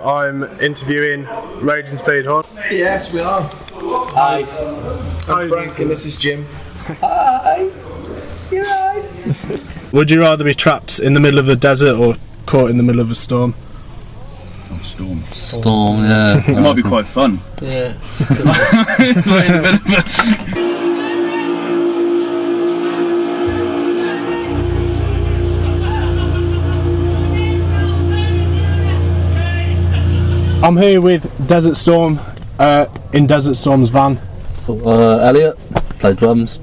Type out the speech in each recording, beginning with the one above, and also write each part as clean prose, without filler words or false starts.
I'm interviewing Raging Speedhorn. Yes, we are. Hi. I'm Frank and this is Jim. Hi. You're right. Would you rather be trapped in the middle of a desert or caught in the middle of a storm? Oh, storm. Storm, yeah. It might be quite fun. Yeah. I'm here with Desert Storm, in Desert Storm's van. Elliot, play drums.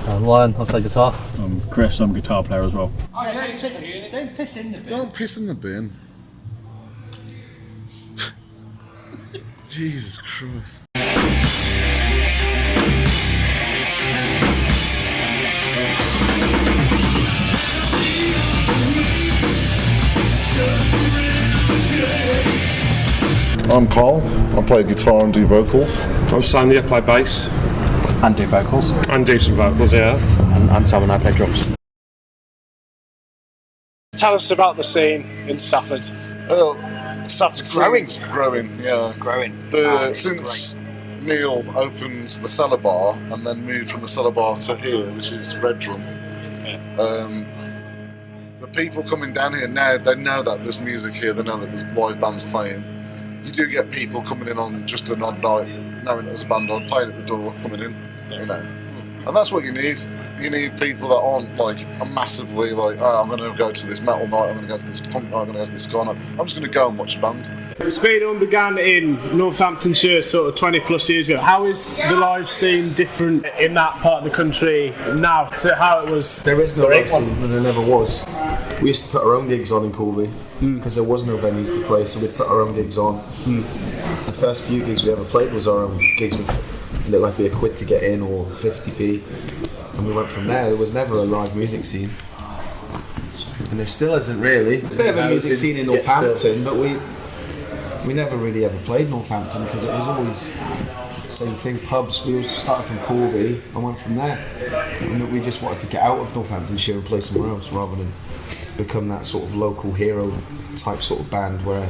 Ryan, I play guitar. I'm Chris, I'm a guitar player as well. Don't piss in the bin. Don't piss in the bin. Jesus Christ. I'm Carl, I play guitar and do vocals. I'm Sandy, I play bass. And do vocals. And do some vocals, yeah. And I'm Tom and I play drums. Tell us about the scene in Stafford. Stafford's growing, yeah. Growing. Since Neil opened the cellar bar and then moved from the cellar bar to here, which is Redrum, the people coming down here now, they know that there's music here, they know that there's live bands playing. You do get people coming in on just an odd night, knowing that there's a band on, playing at the door, coming in, you know. And that's what you need. You need people that aren't like massively like, oh, I'm going to go to this metal night, I'm going to go to this punk night, I'm going to go to this ska night. I'm just going to go and watch a band. Speedhorn began in Northamptonshire sort of 20 plus years ago. How is the live scene different in that part of the country now to how it was? There is no live scene, and there never was. We used to put our own gigs on in Corby because there was no venues to play, so we'd put our own gigs on. The first few gigs we ever played was our own gigs with it looked like be a quid to get in or 50p, and we went from there. There was never a live music scene, and there still isn't really. There's a bit of a music scene in Northampton, but we never really ever played Northampton because it was always the same thing. Pubs. We started from Corby and went from there, and we just wanted to get out of Northamptonshire and play somewhere else rather than become that sort of local hero type sort of band where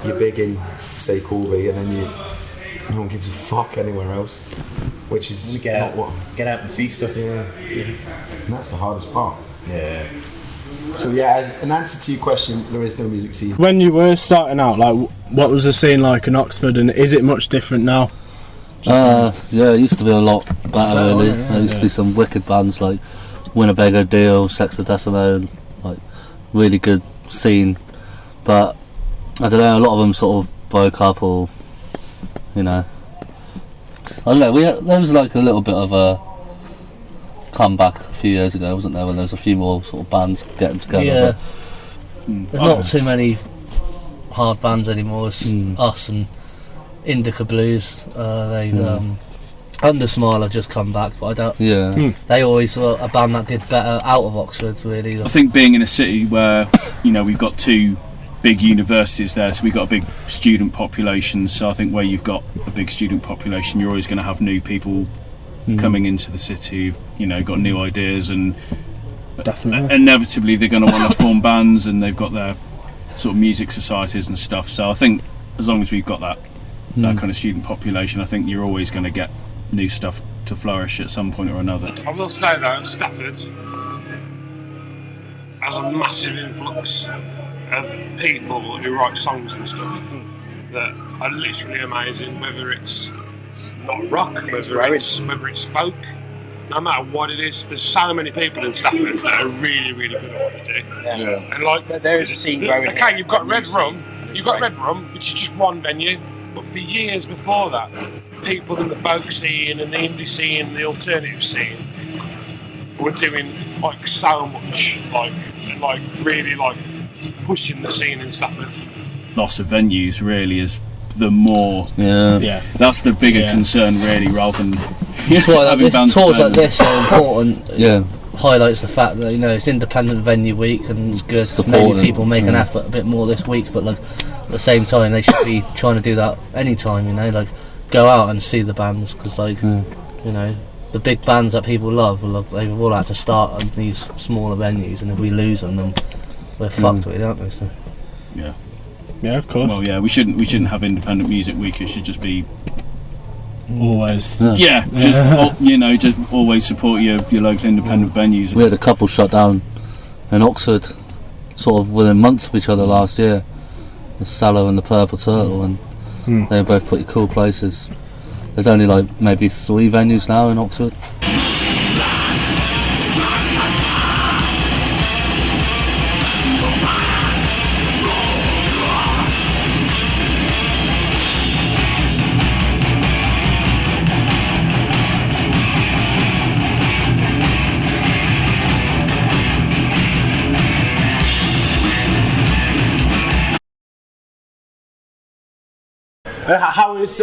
you're big in, say, Corby, and then no one gives a fuck anywhere else, which is get out and see stuff. Yeah. And that's the hardest part. Yeah. So yeah, as an answer to your question, there is no music scene. When you were starting out, like, what was the scene like in Oxford, and is it much different now? Yeah, it used to be a lot better really. There used to be some wicked bands like Winnebago Deal, Sexadecimo, like really good scene. But I don't know, a lot of them sort of broke up or, you know, I don't know, there was like a little bit of a comeback a few years ago, wasn't there, when there was a few more sort of bands getting together. Yeah, there's not too many hard bands anymore. It's us and Indica Blues. Undersmile have just come back, but I don't. Yeah, they always were a band that did better out of Oxford. Really, I think being in a city where we've got two big universities there, so we've got a big student population. So I think where you've got a big student population, you're always going to have new people coming into the city. Who've, got new ideas, and definitely, inevitably they're going to want to form bands, and they've got their sort of music societies and stuff. So I think as long as we've got that kind of student population, I think you're always going to get new stuff to flourish at some point or another. I will say though, Stafford has a massive influx of people who write songs and stuff that are literally amazing, whether it's not rock, whether it's folk, no matter what it is. There's so many people in Stafford that are really, really good at what they do. Yeah. And like, there is a scene growing. Okay, you've got Redrum, which is just one venue, but for years before that, people in the folk scene and the indie scene, the alternative scene, were doing like so much, like really like pushing the scene in Stafford. Loss of venues really is the more. Yeah. That's the bigger concern really, rather than that's why tours like this are important. Yeah. Highlights the fact that it's independent venue week and it's good. Maybe people make an effort a bit more this week, but like at the same time they should be trying to do that anytime. Like go out and see the bands, because the big bands that people love, they've all had to start at these smaller venues, and if we lose them, then we're fucked with it, aren't we? So. Yeah. Yeah, of course. Well, yeah, we shouldn't have Independent Music Week. It should just be always. Just always support your local independent venues. We had a couple shut down in Oxford, sort of within months of each other last year. The Sallow and the Purple Turtle, and they were both pretty cool places. There's only like maybe 3 venues now in Oxford. How is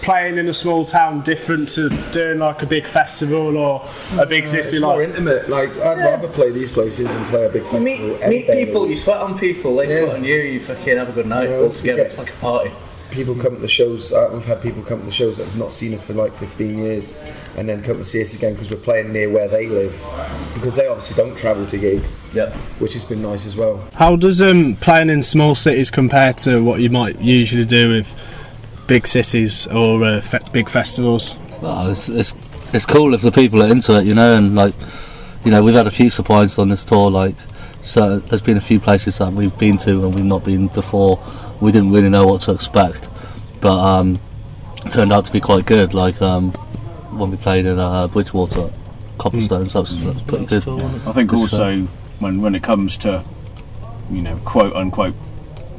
playing in a small town different to doing like a big festival or a big city? It's more intimate. Like, I'd rather play these places and play a big festival. Meet people, you sweat on people, they sweat on you, you fucking have a good night all together. It's like a party. People come to the shows. We've had people come to the shows that have not seen us for like 15 years, and then come to see us again because we're playing near where they live, because they obviously don't travel to gigs. Yep. Which has been nice as well. How does playing in small cities compare to what you might usually do with big cities or big festivals? Well, it's cool if the people are into it, you know, and like, you know, we've had a few surprises on this tour. Like, so there's been a few places that we've been to and we've not been before. We didn't really know what to expect, but it turned out to be quite good. Like when we played in Bridgewater, Cobblestones, that was pretty good. I think also when it comes to, you know, quote unquote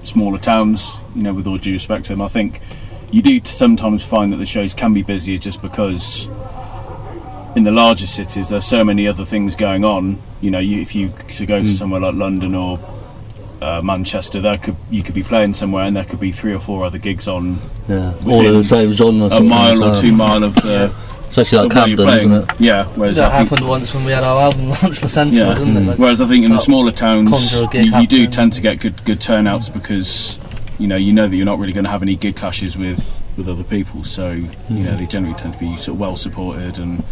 smaller towns, you know, with all due respect to them, I think you do sometimes find that the shows can be busier just because in the larger cities there's so many other things going on. You know, if you to go to somewhere like London or Manchester, you could be playing somewhere and there could be 3 or 4 other gigs on. Yeah, all of the same genre. A mile or 2 mile of the. Especially like Camden, isn't it? Yeah. Whereas that happened once when we had our album launch for Sensible, didn't it? Like, whereas I think in the smaller towns, you do happening. tend to get good turnouts because you know that you're not really going to have any gig clashes with other people. So you know they generally tend to be sort of well supported and.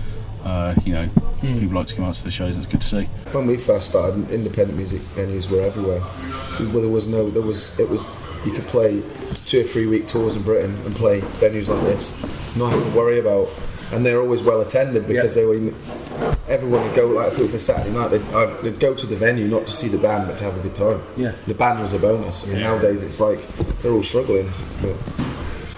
People like to come out to the shows. It's good to see. When we first started, independent music venues were everywhere. You could play 2 or 3 week tours in Britain and play venues like this, not have to worry about, and they're always well attended because everyone would go, like if it was a Saturday night, they'd go to the venue not to see the band but to have a good time. Yeah, the band was a bonus. I mean, nowadays it's like they're all struggling.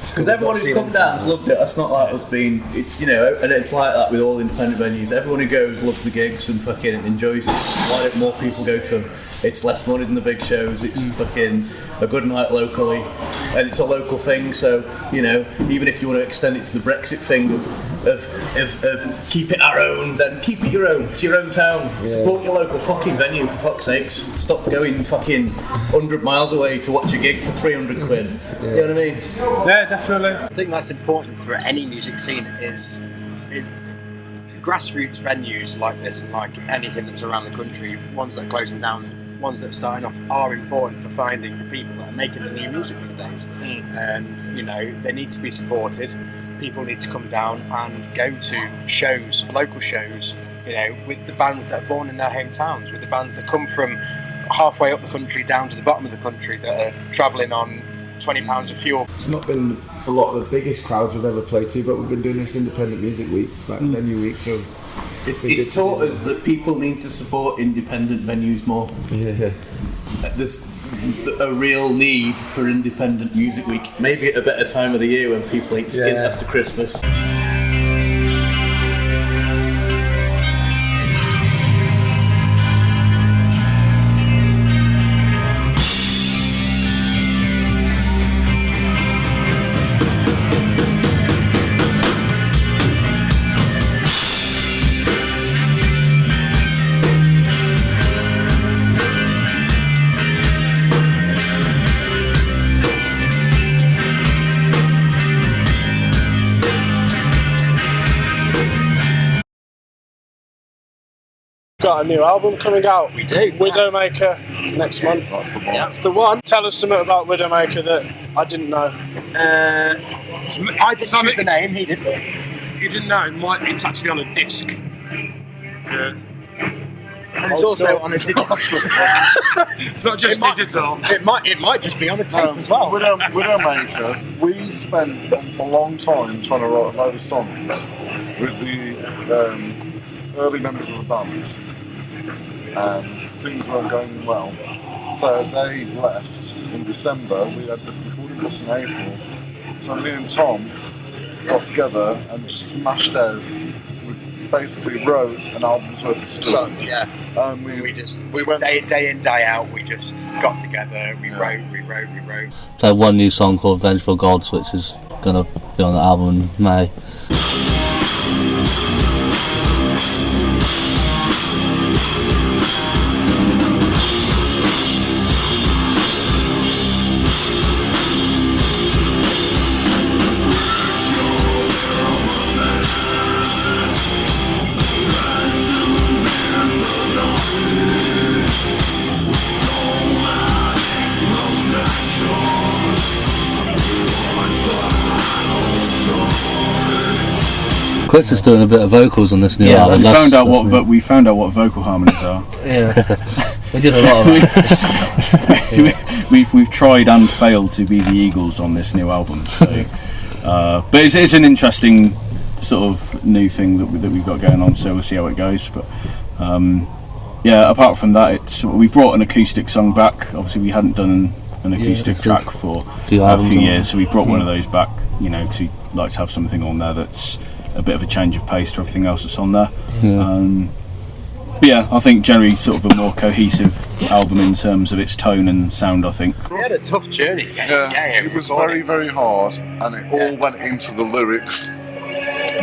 Because everyone who's come down has loved it. That's not like us being. It's, you know, and it's like that with all independent venues. Everyone who goes loves the gigs and fucking enjoys it. Why don't more people go to them? It's less money than the big shows. It's fucking a good night locally, and it's a local thing. So you know, even if you want to extend it to the Brexit thing of keep it our own, then keep it your own. It's your own town. Yeah. Support your local fucking venue for fuck's sakes. Stop going fucking 100 miles away to watch a gig for 300 quid. Yeah. You know what I mean? Yeah, definitely. I think that's important for any music scene is grassroots venues like this and like anything that's around the country, ones that are closing down, ones that are starting up, are important for finding the people that are making the new music these days. And you know, they need to be supported. People need to come down and go to shows, local shows, you know, with the bands that are born in their hometowns, with the bands that come from halfway up the country down to the bottom of the country that are travelling on £20 of fuel. It's not been a lot of the biggest crowds we've ever played to, but we've been doing this independent music week, like venue week, so it's taught us that people need to support independent venues more. Yeah. There's a real need for independent music week, maybe at a better time of the year when people ain't skint after Christmas. Got a new album coming out. We do. Widowmaker next month. That's the one. Tell us something about Widowmaker that I didn't know. I didn't choose the name, he did. You didn't know, it's actually on a disc. And it's also on a digital. It's not just digital. It might just be on a tape as well. Widowmaker, we spent a long time trying to write a load of songs with the early members of the band, and things weren't going well. So they left in December. We had the recording books in April. So me and Tom got together and just smashed out. We basically wrote an album's worth of stuff. So, yeah. We went day in, day out. We just got together. We wrote. So one new song called Vengeful Gods, which is gonna be on the album in May. Chris is doing a bit of vocals on this new album. We found out what vocal harmonies are. Yeah, we did a lot of that. We've tried and failed to be the Eagles on this new album. So, but it's an interesting sort of new thing that we've got going on. So we'll see how it goes. But yeah, apart from that, we've brought an acoustic song back. Obviously, we hadn't done an acoustic track for a few years, so we brought one of those back. You know, because we like to have something on there that's a bit of a change of pace to everything else that's on there. But yeah, I think generally sort of a more cohesive album in terms of its tone and sound, I think. We had a tough journey to get it was very, very hard, and it all went into the lyrics.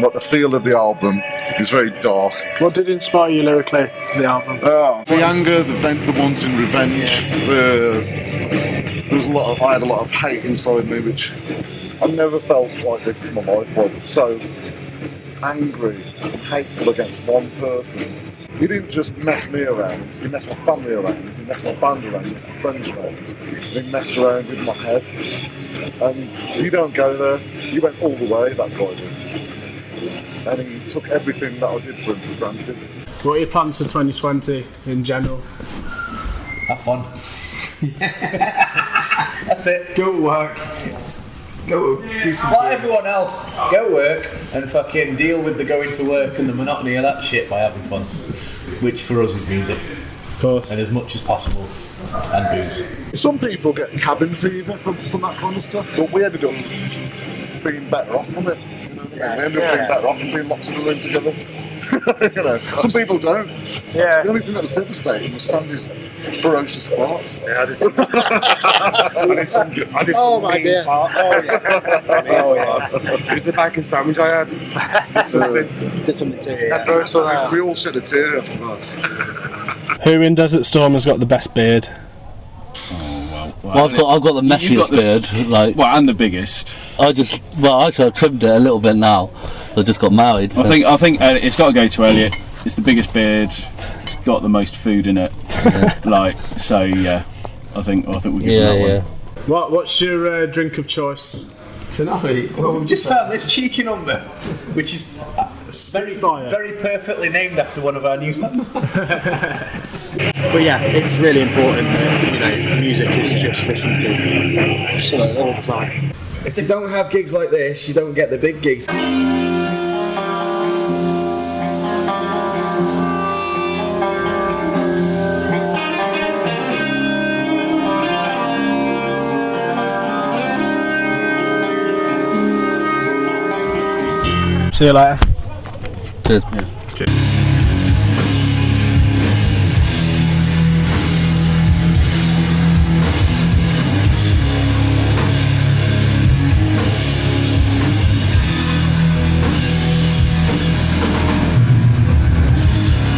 But the feel of the album is very dark. What did inspire you lyrically for the album? The anger, the wanting revenge. I had a lot of hate inside me, which I've never felt like this in my life. I was so angry and hateful against one person. He didn't just mess me around, he messed my family around, he messed my band around, he messed my friends around, he messed around with my head. And he don't go there, he went all the way, that guy did. And he took everything that I did for him for granted. What are your plans for 2020 in general? Have fun. That's it. Go to work. Go do some like everyone else, go work and fucking deal with the going to work and the monotony of that shit by having fun. Which for us is music. Of course. And as much as possible. And booze. Some people get cabin fever from that kind of stuff, but we ended up being better off from it. We ended up being better off from being locked in a room together. You know, some people don't. Yeah. The only thing that was devastating was Sandy's ferocious farts. Yeah, I did some. I did some Oh my dear. farts. Oh yeah. It was the bacon sandwich I had. Did something. Did something to you. That burst all out. We all shed a tear after that. Who in Desert Storm has got the best beard? Well, I've got the messiest beard, and the biggest. I trimmed it a little bit now. I just got married. I think it's got to go to Elliot. It's the biggest beard. It's got the most food in it. I think we'll give that one. What's your drink of choice tonight? Well, we've just found this cheeky number, which is very perfectly named after one of our new songs. But yeah, it's really important that the music is just listened to all the time. If you don't have gigs like this, you don't get the big gigs. See you later. Cheers.